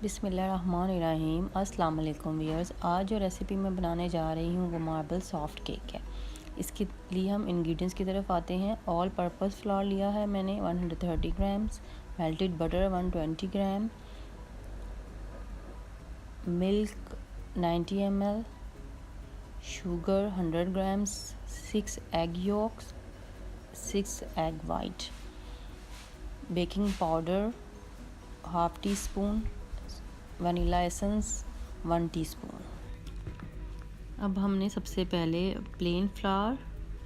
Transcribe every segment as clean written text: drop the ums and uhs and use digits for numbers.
बिस्मिल्लाहिर्रहमानिर्रहीम। अस्सलाम वालेकुम व्यूअर्स। आज जो रेसिपी मैं बनाने जा रही हूँ वो मार्बल सॉफ्ट केक है। इसके लिए हम इंग्रेडिएंट्स की तरफ आते हैं। ऑल पर्पस फ्लावर लिया है मैंने 130 grams, melted butter 120 gram, milk 90 ml, sugar 100 grams, 6 egg yolks, 6 egg white, baking powder half teaspoon, vanilla essence 1 teaspoon. अब हमने सबसे पहले प्लेन फ्लावर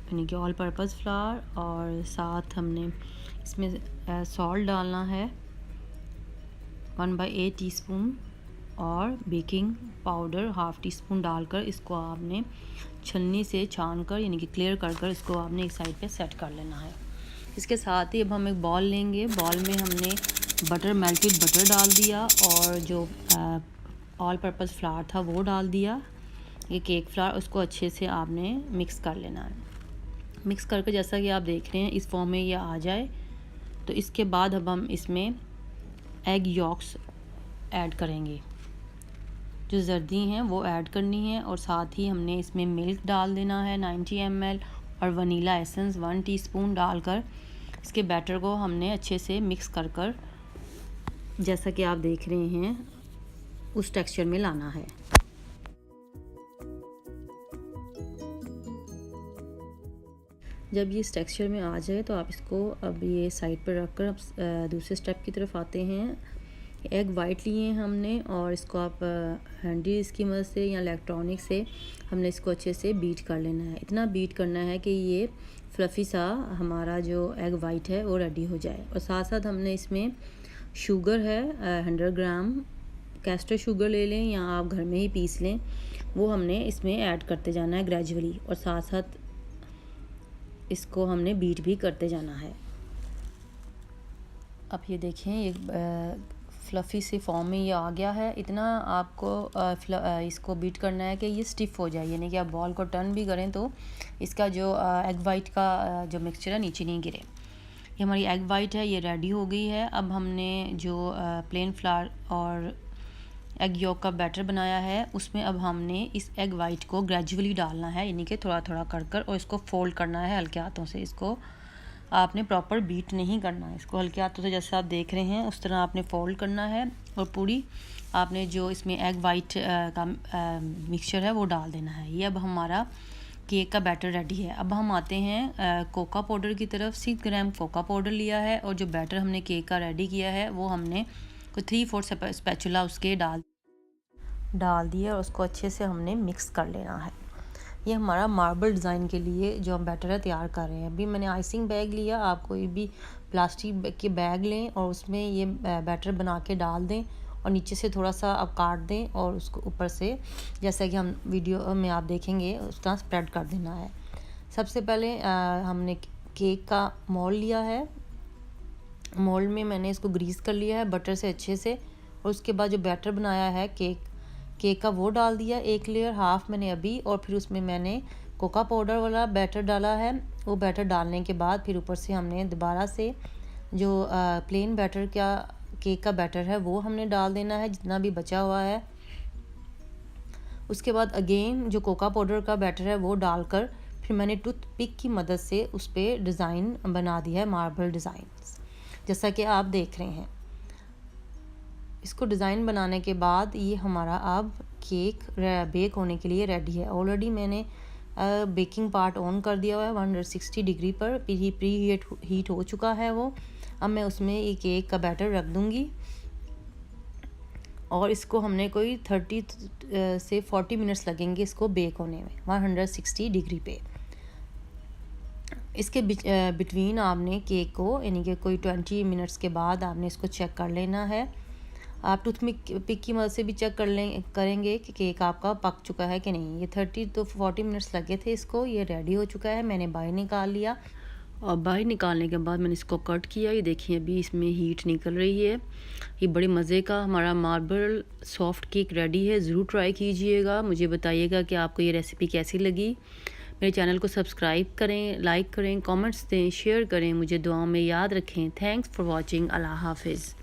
यानी कि ऑल पर्पस फ्लावर और साथ हमने इसमें सॉल्ट डालना है 1/8 टीस्पून और baking powder half tea spoon डालकर इसको आपने छन्नी से छान कर यानी कि क्लियर कर इसको आपने एक साइड पे सेट कर लेना है। इसके साथ ही अब हम एक बॉल लेंगे। बॉल में हमने मेल्टेड बटर डाल दिया और जो ऑल पर्पस फ्लावर था वो डाल दिया, ये केक फ्लावर। उसको अच्छे से आपने मिक्स कर लेना है। मिक्स करके जैसा कि आप देख रहे हैं इस फॉर्म में ये आ जाए तो इसके बाद अब हम इसमें एग यॉक्स ऐड करेंगे, जो जर्दी हैं वो ऐड करनी है और साथ ही हमने इसमें मिल्क डाल देना है 90 ml और वनीला एसेंस 1 टीस्पून डालकर इसके बैटर को हमने अच्छे से मिक्स कर जैसा कि आप देख रहे हैं उस टेक्सचर में लाना है। जब ये इस टेक्सचर में आ जाए तो आप इसको अब ये साइड पर रखकर अब दूसरे स्टेप की तरफ आते हैं। एग वाइट लिए हैं हमने और इसको आप हैंडी इसकी मदद से या इलेक्ट्रॉनिक से हमने इसको अच्छे से बीट कर लेना है। इतना बीट करना है कि ये फ्लफ़ी सा हमारा जो एग वाइट है वो रेडी हो जाए। और साथ साथ हमने इसमें शुगर है 100 ग्राम, कैस्टर शुगर ले लें या आप घर में ही पीस लें, वो हमने इसमें ऐड करते जाना है ग्रेजुअली और साथ साथ इसको हमने बीट भी करते जाना है। अब ये देखें ये फ्लफ़ी सी फॉर्म में ये आ गया है। इतना आपको इसको बीट करना है कि ये स्टिफ़ हो जाए, यानी कि आप बॉल को टर्न भी करें तो इसका जो एग वाइट का जो मिक्सचर है नीचे नहीं गिरे। ये हमारी एग वाइट है, ये रेडी हो गई है। अब हमने जो प्लेन फ्लावर और एग यॉक का बैटर बनाया है उसमें अब हमने इस एग वाइट को ग्रेजुअली डालना है, यानी कि थोड़ा थोड़ा कर और इसको फोल्ड करना है हल्के हाथों से। इसको आपने प्रॉपर बीट नहीं करना है, इसको हल्के हाथों से जैसे आप देख रहे हैं उस तरह आपने फोल्ड करना है और पूरी आपने जो इसमें एग वाइट का मिक्सचर है वो डाल देना है। ये अब हमारा केक का बैटर रेडी है। अब हम आते हैं कोका पाउडर की तरफ। 6 ग्राम कोका पाउडर लिया है और जो बैटर हमने केक का रेडी किया है वो हमने कोई 3/4 स्पैचुला उसके डाल दिया और उसको अच्छे से हमने मिक्स कर लेना है। ये हमारा मार्बल डिज़ाइन के लिए जो हम बैटर है तैयार कर रहे हैं। अभी मैंने आइसिंग बैग लिया, आप कोई भी प्लास्टिक के बैग लें और उसमें ये बैटर बना के डाल दें और नीचे से थोड़ा सा आप काट दें और उसको ऊपर से जैसा कि हम वीडियो में आप देखेंगे उस तरह स्प्रेड कर देना है। सबसे पहले हमने केक का मोल्ड लिया है। मोल्ड में मैंने इसको ग्रीस कर लिया है बटर से अच्छे से और उसके बाद जो बैटर बनाया है केक का वो डाल दिया, एक लेयर हाफ मैंने अभी, और फिर उसमें मैंने कोका पाउडर वाला बैटर डाला है। वो बैटर डालने के बाद फिर ऊपर से हमने दोबारा से जो प्लेन बैटर का केक का बैटर है वो हमने डाल देना है जितना भी बचा हुआ है। उसके बाद अगेन जो कोका पाउडर का बैटर है वो डालकर फिर मैंने टूथ पिक की मदद से उस पर डिज़ाइन बना दिया है, मार्बल डिज़ाइन जैसा कि आप देख रहे हैं। इसको डिज़ाइन बनाने के बाद ये हमारा अब केक बेक होने के लिए रेडी है। ऑलरेडी मैंने बेकिंग पार्ट ऑन कर दिया हुआ है 160 डिग्री पर, प्री हीट हो चुका है वो। अब मैं उसमें ये केक का बैटर रख दूँगी और इसको हमने कोई 30 से 40 मिनट्स लगेंगे इसको बेक होने में 160 डिग्री पे। इसके बिटवीन आपने केक को यानी कि कोई 20 मिनट्स के बाद आपने इसको चेक कर लेना है। आप टूथ पिक की मदद से भी चेक करेंगे कि केक आपका पक चुका है कि नहीं। ये 30 to 40 मिनट्स लगे थे इसको, ये रेडी हो चुका है। मैंने बाहर निकाल लिया और बाहर निकालने के बाद मैंने इसको कट किया। ये देखिए अभी इसमें हीट निकल रही है। ये बड़े मज़े का हमारा मार्बल सॉफ्ट केक रेडी है। ज़रूर ट्राई कीजिएगा, मुझे बताइएगा कि आपको ये रेसिपी कैसी लगी। मेरे चैनल को सब्सक्राइब करें, लाइक करें, कमेंट्स दें, शेयर करें, मुझे दुआओं में याद रखें। Thanks for watching. अल्लाह हाफिज़।